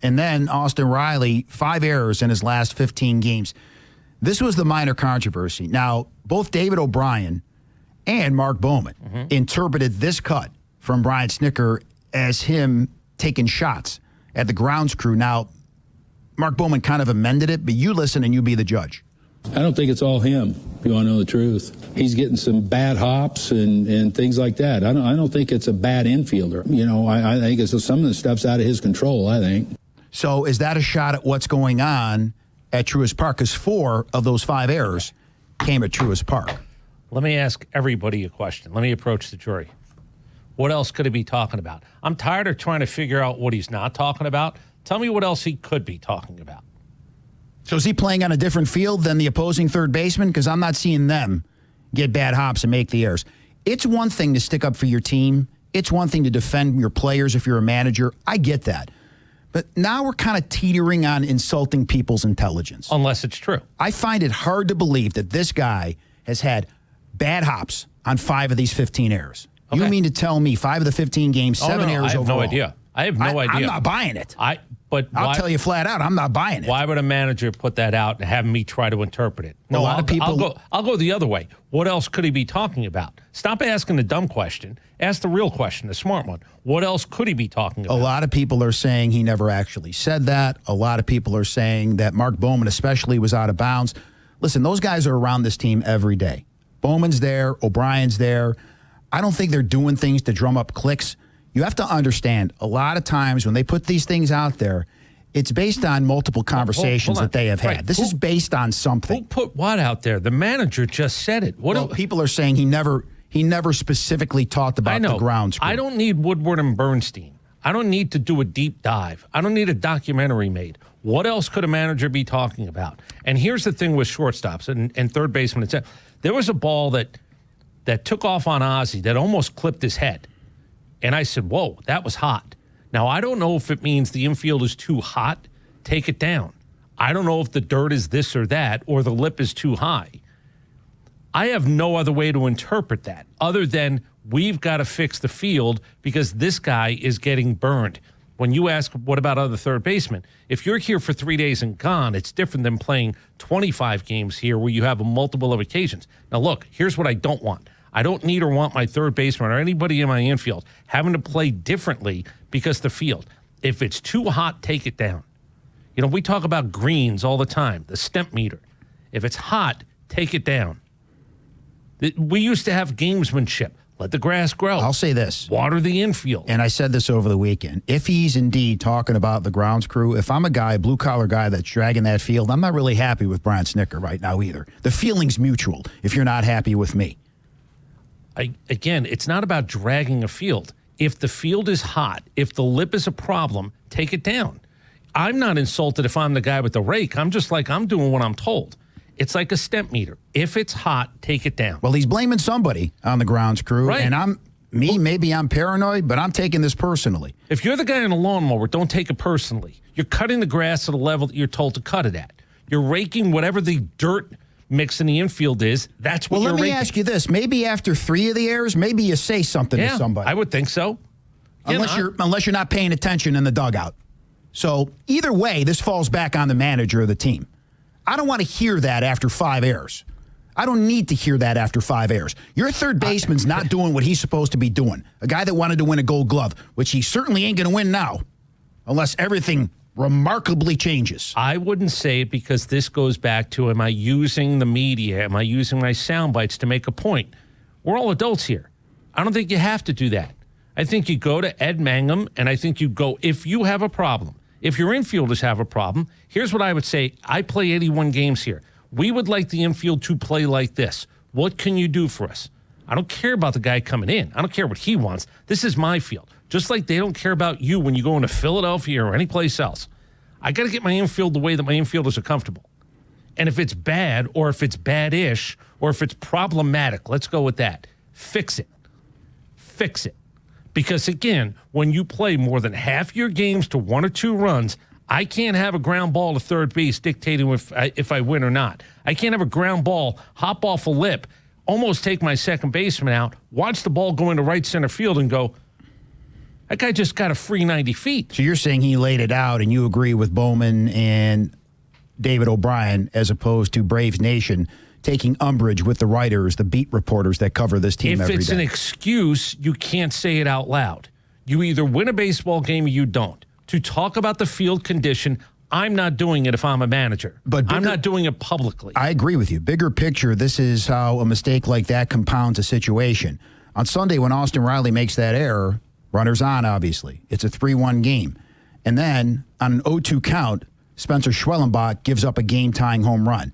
And then Austin Riley, 5 errors in his last 15 games. This was the minor controversy. Now, both David O'Brien and Mark Bowman interpreted this cut from Brian Snitker as him taking shots at the grounds crew. Now, Mark Bowman kind of amended it, but you listen and you be the judge. I don't think it's all him, if you want to know the truth. He's getting some bad hops and things like that. I don't think it's a bad infielder. You know, I think it's some of the stuff's out of his control, I think. So is that a shot at what's going on at Truist Park? Because 4 of those 5 errors came at Truist Park. Let me ask everybody a question. Let me approach the jury. What else could he be talking about? I'm tired of trying to figure out what he's not talking about. Tell me what else he could be talking about. So is he playing on a different field than the opposing third baseman? Because I'm not seeing them get bad hops and make the errors. It's one thing to stick up for your team. It's one thing to defend your players if you're a manager. I get that. But now we're kind of teetering on insulting people's intelligence. Unless it's true. I find it hard to believe that this guy has had bad hops on 5 of these 15 errors. Okay. You mean to tell me 5 of the 15 games, 7 errors overall? I have no idea. I have no idea. I'm not buying it. I'll tell you flat out, I'm not buying it. Why would a manager put that out and have me try to interpret it? No, a lot of people. I'll go the other way. What else could he be talking about? Stop asking the dumb question. Ask the real question, the smart one. What else could he be talking about? A lot of people are saying he never actually said that. A lot of people are saying that Mark Bowman especially was out of bounds. Listen, those guys are around this team every day. Bowman's there. O'Brien's there. I don't think they're doing things to drum up clicks. You have to understand, a lot of times when they put these things out there, it's based on multiple conversations that they have had. Right. This is based on something. Who put what out there? The manager just said it. People are saying he never specifically talked about the grounds crew. I don't need Woodward and Bernstein. I don't need to do a deep dive. I don't need a documentary made. What else could a manager be talking about? And here's the thing with shortstops and third baseman. There was a ball that took off on Ozzie that almost clipped his head. And I said, whoa, that was hot. Now, I don't know if it means the infield is too hot. Take it down. I don't know if the dirt is this or that or the lip is too high. I have no other way to interpret that other than we've got to fix the field because this guy is getting burned. When you ask, what about other third basemen? If you're here for 3 days and gone, it's different than playing 25 games here where you have multiple of occasions. Now, look, here's what I don't want. I don't need or want my third baseman or anybody in my infield having to play differently because the field. If it's too hot, take it down. You know, we talk about greens all the time, the stemp meter. If it's hot, take it down. We used to have gamesmanship. Let the grass grow. I'll say this. Water the infield. And I said this over the weekend. If he's indeed talking about the grounds crew, if I'm a guy, blue-collar guy that's dragging that field, I'm not really happy with Brian Snitker right now either. The feeling's mutual if you're not happy with me. Again, it's not about dragging a field. If the field is hot, if the lip is a problem, take it down. I'm not insulted if I'm the guy with the rake. I'm just like, I'm doing what I'm told. It's like a stemp meter. If it's hot, take it down. Well, he's blaming somebody on the grounds crew. Right. And maybe I'm paranoid, but I'm taking this personally. If you're the guy in a lawnmower, don't take it personally. You're cutting the grass at a level that you're told to cut it at. You're raking whatever the dirt mix in the infield is. That's what you're raking. Well, let me ask you this. Maybe after 3 of the errors, maybe you say something to somebody. I would think so. Unless you're not paying attention in the dugout. So either way, this falls back on the manager of the team. I don't want to hear that after 5 errors. I don't need to hear that after 5 errors. Your third baseman's not doing what he's supposed to be doing. A guy that wanted to win a Gold Glove, which he certainly ain't going to win now, unless everything remarkably changes. I wouldn't say it because this goes back to, am I using the media? Am I using my sound bites to make a point? We're all adults here. I don't think you have to do that. I think you go to Ed Mangum, and I think you go, if you have a problem, if your infielders have a problem, here's what I would say. I play 81 games here. We would like the infield to play like this. What can you do for us? I don't care about the guy coming in. I don't care what he wants. This is my field. Just like they don't care about you when you go into Philadelphia or any place else. I got to get my infield the way that my infielders are comfortable. And if it's bad or if it's bad-ish or if it's problematic, let's go with that. Fix it. Fix it. Because, again, when you play more than half your games to 1 or 2 runs, I can't have a ground ball to third base dictating if I win or not. I can't have a ground ball hop off a lip, almost take my second baseman out, watch the ball go into right center field and go, That guy just got a free 90 feet. So you're saying he laid it out, and you agree with Bowman and David O'Brien as opposed to Braves Nation taking umbrage with the writers, the beat reporters that cover this team every day. If it's an excuse, you can't say it out loud. You either win a baseball game or you don't. To talk about the field condition, I'm not doing it if I'm a manager. But I'm not doing it publicly. I agree with you. Bigger picture, this is how a mistake like that compounds a situation. On Sunday, when Austin Riley makes that error, runners on, obviously. It's a 3-1 game. And then on an 0-2 count, Spencer Schwellenbach gives up a game-tying home run.